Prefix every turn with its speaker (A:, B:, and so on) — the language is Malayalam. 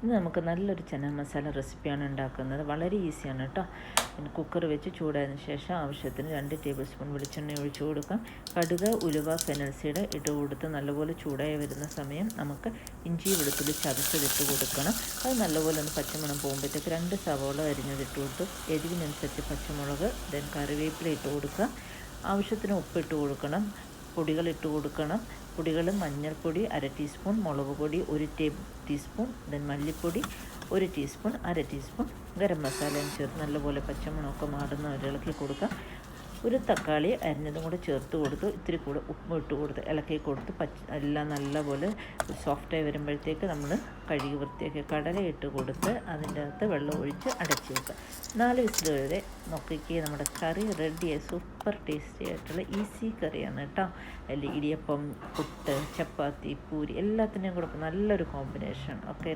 A: ഇന്ന് നമുക്ക് നല്ലൊരു ചന മസാല റെസിപ്പിയാണ് ഉണ്ടാക്കുന്നത്. വളരെ ഈസിയാണ് കേട്ടോ. പിന്നെ കുക്കർ വെച്ച് ചൂടായതിനു ശേഷം ആവശ്യത്തിന് 2 ടേബിൾ സ്പൂൺ വെളിച്ചെണ്ണ ഒഴിച്ചു കൊടുക്കാം. കടുക്, ഉലുവ, ഫെനൽസീഡ് ഇട്ട് കൊടുത്ത് നല്ലപോലെ ചൂടായി വരുന്ന സമയം നമുക്ക് ഇഞ്ചി വെളുത്തുള്ളി ചതച്ചതിട്ട് കൊടുക്കണം. അത് നല്ലപോലെ ഒന്ന് പച്ചമണം പോകുമ്പോഴത്തേക്ക് 2 സവോള അരിഞ്ഞതിട്ട് കൊടുത്ത് എരിവിനനുസരിച്ച് പച്ചമുളക്, ദെൻ കറിവേപ്പില ഇട്ട് കൊടുക്കുക. ആവശ്യത്തിന് ഉപ്പിട്ട് കൊടുക്കണം. പൊടികൾ ഇട്ട് കൊടുക്കണം. പൊടികൾ മഞ്ഞൾപ്പൊടി 1/2 ടീസ്പൂൺ, മുളക് പൊടി 1 ടീസ്പൂൺ, ദെൻ മല്ലിപ്പൊടി 1 ടീസ്പൂൺ, 1/2 ടീസ്പൂൺ ഗരം മസാലയും ചേർത്ത് നല്ലപോലെ പച്ചമണമൊക്കെ മാറുന്ന ഇളക്കി കൊടുക്കുക. ഒരു തക്കാളി അരിഞ്ഞതും കൂടെ ചേർത്ത് കൊടുത്ത് ഇത്തിരി കൂടെ ഉപ്പ് ഇട്ട് കൊടുത്ത് ഇളക്കി കൊടുത്ത് എല്ലാം നല്ലപോലെ സോഫ്റ്റായി വരുമ്പോഴത്തേക്ക് നമ്മൾ കഴുകി വൃത്തിയാക്കി കടല ഇട്ട് കൊടുത്ത് അതിൻ്റെ അകത്ത് വെള്ളം ഒഴിച്ച് അടച്ച് വെക്കുക. 4 വിസിൽ വരെ നോക്കിക്കുക. നമ്മുടെ കറി റെഡിയായി. സൂപ്പർ ടേസ്റ്റി ആയിട്ടുള്ള ഈസി കറിയാണ് കേട്ടോ. അതിൽ ഇടിയപ്പം, പുട്ട്, ചപ്പാത്തി, പൂരി എല്ലാത്തിൻ്റെയും കൂടെ നല്ലൊരു കോമ്പിനേഷൻ. ഓക്കെ.